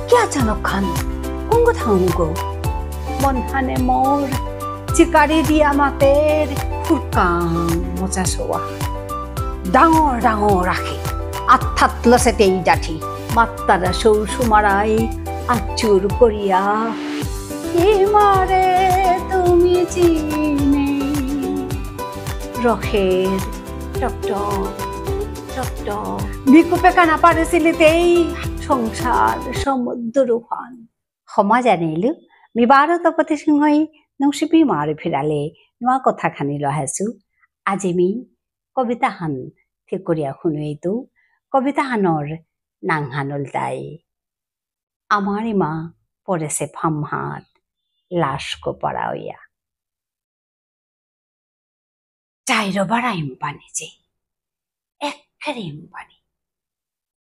क्या अचानक खान কোনগো থাঙ্গো মন হানে মোর চিকারি দিয়া মাতের ফুরকাং মোচা সোয়া ডাঙর ডাঙর রাখে আত্মাত লসেতেই ডাঠি মাত্তারা সৌ সুমারাই আচুর করিয়া মারে তুমি চিনে রখের টকটক টকটক বিকুপে কানা পারেছিলিতেই সংসার সমুদ্র ফান ক্ষমা জানিলো মিবাৰত পতি সিংহই নংসিপি মাৰি ফিৰালে নোৱা কথাখানি লহাইছো আজি মি কবিতাহান ঠিক কৰিয়া শুনোৱেইতো কবিতাহানৰ নাংহানল তাই আমাৰ ইমা পৰেছে ফামহাত লাশকো পৰাওয়া চাইরবারা ইম্পানি যে একেবারে ইম্পানি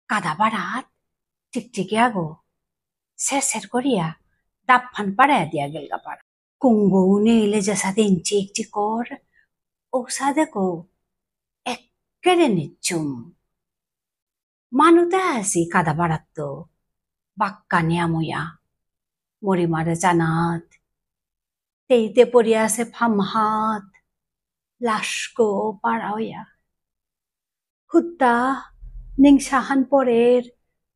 কাদা বাড়াত টিকটিকি আগো সের সের করিয়া দাফান পাড়ায় দিয়া গেল পাড়া কুঙ্গো নেইলে যেসা দিন চিক চিকর ওসা দেখো একেবারে নিচ্ছুম মানুতে আসি কাদা বাড়াত তো বাক্কা নিয়াময়া মরি মারে জানাত তেইতে পড়িয়া আছে ফামহাত লাশকো পাড়াওয়া হুত্তা নিংসাহান পরের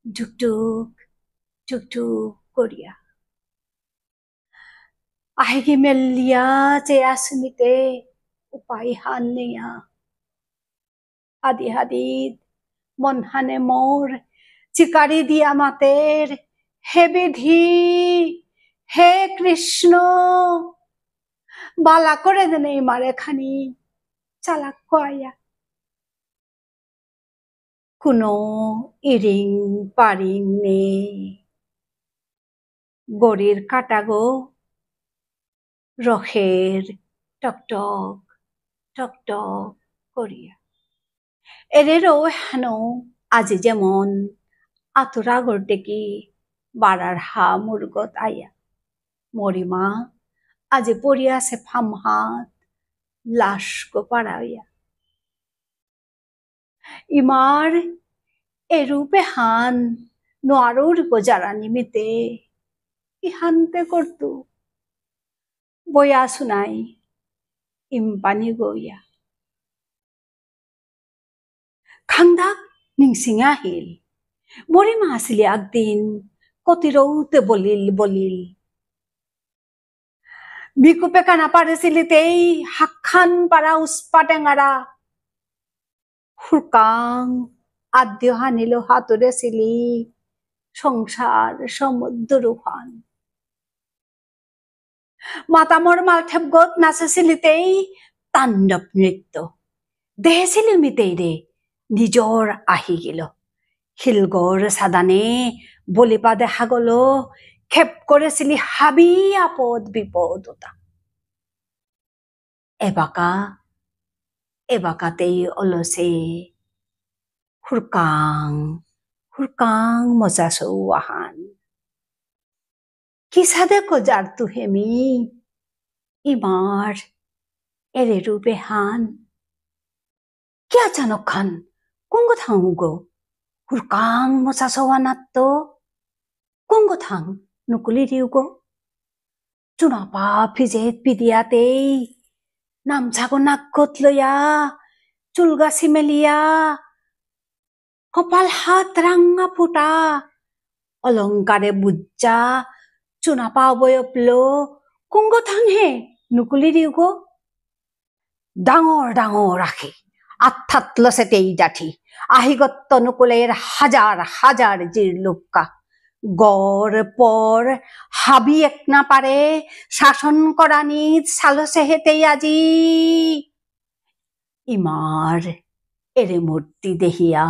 ঝুকটুক ঝুকটুক করিয়া আহিগি মেলিয়া যে আসমিতে উপায় হান নিয়া আদি হাদিদ মন হানে মোর চিকারি দিয়া মাতের হে বিধি হে কৃষ্ণ বালা করে দেনে মারে খানি চালাক কয়া কোনো ইরিং পারিং নে গড়ির কাটা গো রখের টকটক টকটক করিয়া এরেরও হেনো আজি যেমন আতুরা গড়টেকি বাড়ার হা মুরগত আয়া মরিমা আজি পড়িয়াছে ফামহাত লাশকো পাড়াইয়া ইমার এরূপে হান নোয়ারুর গোজারা নিমিতে ইহান্তে করতু বয়া শুনাই ইম্পানি গইয়া খাংদাক নিংসিঙা হিল মরিমা আসিলি একদিন কতিরৌতে বলিল বিকুপে কানা পারেছিলিতেই হাক্ষান পারা উস্পা টেঙারা হুরকাং আদ্য হানিল হাতরে ছিলি সংসার সমুদ্র ফান মাতামর মালঠেপ গত নাচেছিলিতেই তাণ্ডব নৃত্য দেহেছিলি মিতেই রে নিজর আহি গেল শিলগড় সাদানে বলিপা দেখা গল খেপ করেছিলি হাবি আপদ বিপদ ওটা এবাকাতেই অলসে হুরকাং হুরকাং মজা সৌহান কিসাদে কজার তুহেমি ইমার এরে রূপে হান কি আচানক খান কোনগো থাঙ্গো হুরকাং মজা সৌহানাত্ত কোনগো থাং নুকুলি রিউগো চুনাপা ফিজেত পিদিয়াতেই নামছাগো নাকত লইয়া চুলগাছি মেলিয়া কপাল হাত রাঙা ফুটা অলংকারে বুজ্জা চুনাপা অবয়বলো কুঙ্গো থাং হে নুকুলি রিউগো ডাঙর ডাঙর রাখে আত্মাত লসেতেই ডাঠি আহিগত্ত নুকুলের হাজার হাজার জিরলুক্কা গড় পর হাবি এক না পারে শাসন করা নিজ সালসে হেতেই আজি ইমার এরে মূর্তি দেহিয়া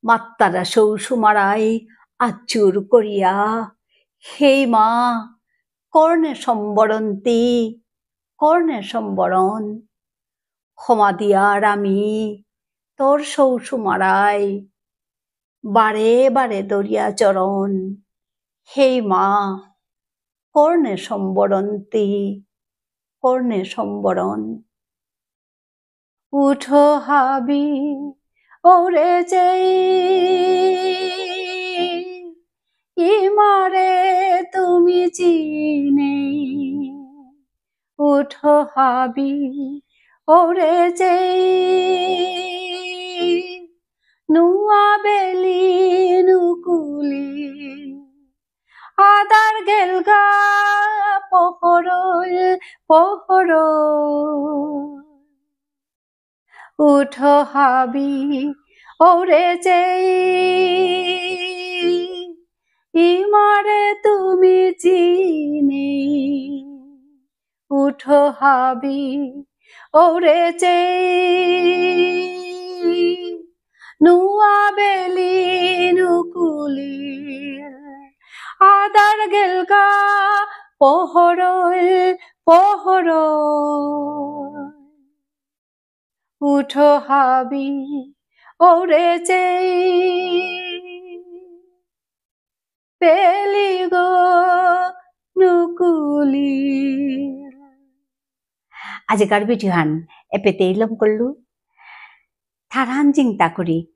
মাত্তারা সৌ সুমারাই আচুর করিয়া হে মা কর্ণে সম্বরণ ক্ষমা দিয়ার আমি তোর সৌ সুমারাই বারে বারে দরিয়া চরণ হে মা কর্ণে সম্বরণ উঠো হাবি ওরে যেই ইমারে তুমি চিনে উঠো হাবি ওরে যে নুয়া বেলি নুকুলি আদার গেলগা পহরল পহর উঠো হাবি ওরে যে ইমারে তুমি চিনে উঠো হাবি ওরে যে নুয়া বেলি নুকুলি আদার গেলগা পহরল পহর উঠো হাবি ওরে যে পেলি গো নুকুলি আজিকার ভিডিওহান এপেতে ইলম করলু থারহান জিংতা করিক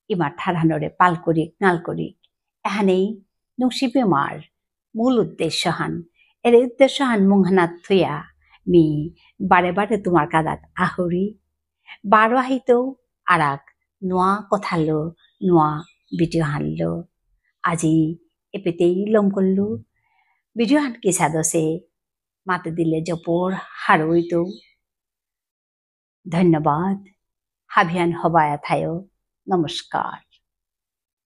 ইমার থারহানরে পাল করিক নাল করিক এহানেই নুসি বেমার মূল উদ্দেশ্যহান এর উদ্দেশ্যহান মুংহানাত থুয়া মি বারে বারে তোমার কাদাত আহরি বারো আহিতেও আরাক নোয়া কথালো নোয়া ভিডিও হানলো আজি এপেতে ইলম করলু ভিডিও হান কিসা দছে মাতে দিলে জপর হারইতো ধন্যবাদ হাভিয়ান হবায়া থায়ো নমস্কার।